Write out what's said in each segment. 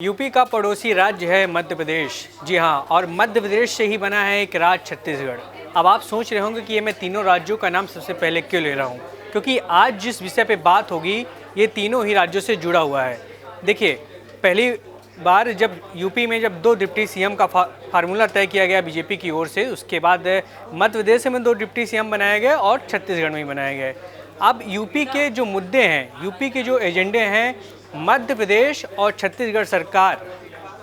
UP का पड़ोसी राज्य है मध्य प्रदेश। जी हाँ, और मध्य प्रदेश से ही बना है एक राज्य छत्तीसगढ़। अब आप सोच रहे होंगे कि ये मैं तीनों राज्यों का नाम सबसे पहले क्यों ले रहा हूँ, क्योंकि आज जिस विषय पे बात होगी ये तीनों ही राज्यों से जुड़ा हुआ है। देखिए, पहली बार जब यूपी में जब 2 डिप्टी सीएम का फार्मूला तय किया गया बीजेपी की ओर से, उसके बाद मध्य प्रदेश में 2 डिप्टी सीएम बनाए गए और छत्तीसगढ़ में ही बनाए गए। अब यूपी के जो मुद्दे हैं, यूपी के जो एजेंडे हैं, मध्य प्रदेश और छत्तीसगढ़ सरकार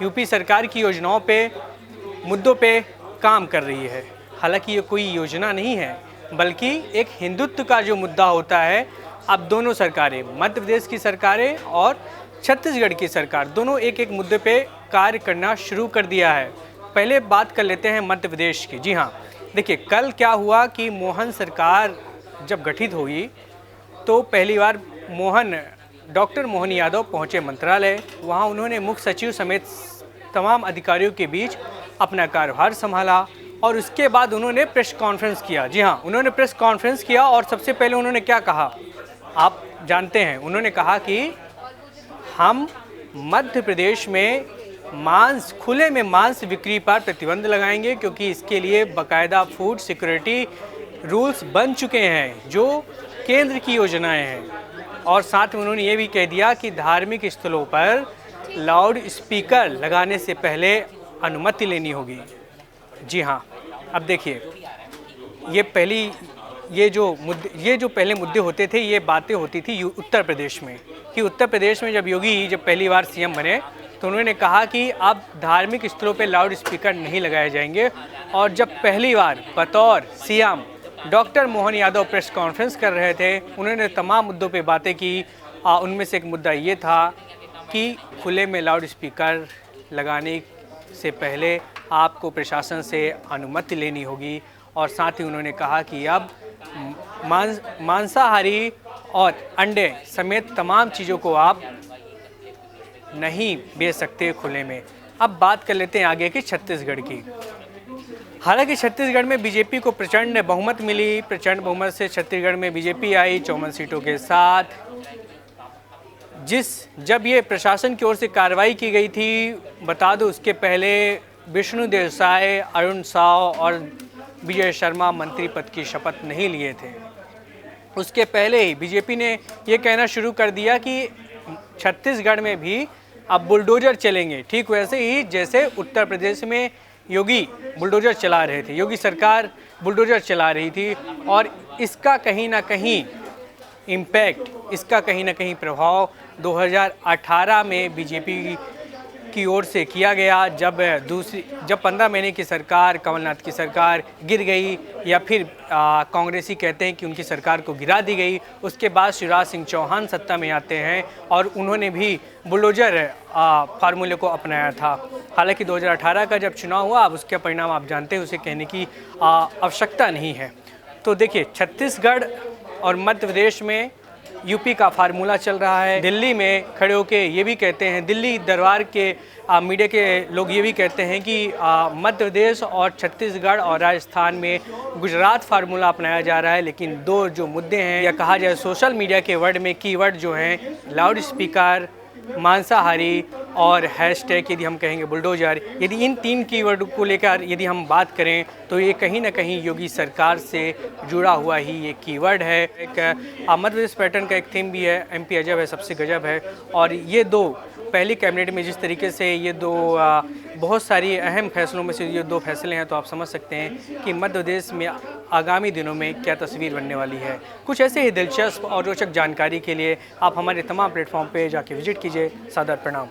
यूपी सरकार की योजनाओं पे, मुद्दों पे काम कर रही है। हालांकि ये कोई योजना नहीं है, बल्कि एक हिंदुत्व का जो मुद्दा होता है। अब दोनों सरकारें, मध्य प्रदेश की सरकारें और छत्तीसगढ़ की सरकार, दोनों एक एक मुद्दे पे कार्य करना शुरू कर दिया है। पहले बात कर लेते हैं मध्य प्रदेश की। जी हाँ, देखिए, कल क्या हुआ कि मोहन सरकार जब गठित हुई तो पहली बार डॉक्टर मोहन यादव पहुंचे मंत्रालय। वहां उन्होंने मुख्य सचिव समेत तमाम अधिकारियों के बीच अपना कार्यभार संभाला और उसके बाद उन्होंने प्रेस कॉन्फ्रेंस किया। जी हाँ, उन्होंने प्रेस कॉन्फ्रेंस किया और सबसे पहले उन्होंने क्या कहा आप जानते हैं। उन्होंने कहा कि हम मध्य प्रदेश में खुले में मांस बिक्री पर प्रतिबंध लगाएंगे, क्योंकि इसके लिए बाकायदा फूड सिक्योरिटी रूल्स बन चुके हैं जो केंद्र की योजनाएं हैं। और साथ में उन्होंने ये भी कह दिया कि धार्मिक स्थलों पर लाउड स्पीकर लगाने से पहले अनुमति लेनी होगी। जी हाँ, अब देखिए, ये जो पहले मुद्दे होते थे, ये बातें होती थी उत्तर प्रदेश में, कि उत्तर प्रदेश में जब योगी पहली बार सीएम बने तो उन्होंने कहा कि अब धार्मिक स्थलों पर लाउड स्पीकर नहीं लगाए जाएंगे। और जब पहली बार बतौर CM doctor Mohan Yadav press conference कर रहे थे, उन्होंने तमाम मुद्दों पे बातें की। उनमें से एक मुद्दा ये था कि खुले में लाउड स्पीकर लगाने से पहले आपको प्रशासन से अनुमति लेनी होगी। और साथ ही उन्होंने कहा कि अब मांसाहारी और अंडे समेत तमाम चीज़ों को आप नहीं बेच सकते खुले में। अब बात कर लेते हैं आगे की छत्तीसगढ़ की। हालांकि छत्तीसगढ़ में बीजेपी को प्रचंड बहुमत मिली। प्रचंड बहुमत से छत्तीसगढ़ में बीजेपी आई 54 सीटों के साथ। जब ये प्रशासन की ओर से कार्रवाई की गई थी, बता दो उसके पहले विष्णुदेव साय, अरुण साव और विजय शर्मा मंत्री पद की शपथ नहीं लिए थे। उसके पहले ही बीजेपी ने ये कहना शुरू कर दिया कि छत्तीसगढ़ में भी अब बुलडोजर चलेंगे, ठीक वैसे ही जैसे उत्तर प्रदेश में योगी बुलडोजर चला रहे थे, योगी सरकार बुलडोजर चला रही थी। और इसका कहीं ना कहीं इम्पैक्ट, इसका कहीं ना कहीं प्रभाव 2018 में बीजेपी की ओर से किया गया, जब 15 महीने की सरकार, कमलनाथ की सरकार गिर गई, या फिर कांग्रेसी कहते हैं कि उनकी सरकार को गिरा दी गई। उसके बाद शिवराज सिंह चौहान सत्ता में आते हैं और उन्होंने भी बुलडोजर फार्मूले को अपनाया था। हालांकि 2018 का जब चुनाव हुआ, अब उसके परिणाम आप जानते हैं, उसे कहने की आवश्यकता नहीं है। तो देखिए, छत्तीसगढ़ और मध्य प्रदेश में यूपी का फार्मूला चल रहा है। दिल्ली में खड़े होके ये भी कहते हैं, दिल्ली दरबार के मीडिया के लोग ये भी कहते हैं कि मध्य प्रदेश और छत्तीसगढ़ और राजस्थान में गुजरात फार्मूला अपनाया जा रहा है। लेकिन 2 जो मुद्दे हैं, या कहा जाए सोशल मीडिया के वर्ड में कीवर्ड जो हैं, लाउड स्पीकर, मांसाहारी और हैशटैग, यदि हम कहेंगे बुलडोजर, यदि इन 3 कीवर्ड को लेकर यदि हम बात करें तो ये कहीं ना कहीं योगी सरकार से जुड़ा हुआ ही ये कीवर्ड है। एक मध्य प्रदेश पैटर्न का एक थीम भी है, एमपी अजब है सबसे गजब है। और ये 2 पहली कैबिनेट में जिस तरीके से ये 2 बहुत सारी अहम फैसलों में से ये 2 फैसले हैं, तो आप समझ सकते हैं कि मध्य प्रदेश में आगामी दिनों में क्या तस्वीर बनने वाली है। कुछ ऐसे ही दिलचस्प और रोचक जानकारी के लिए आप हमारे तमाम प्लेटफॉर्म पे जाके विजिट कीजिए। सादर प्रणाम।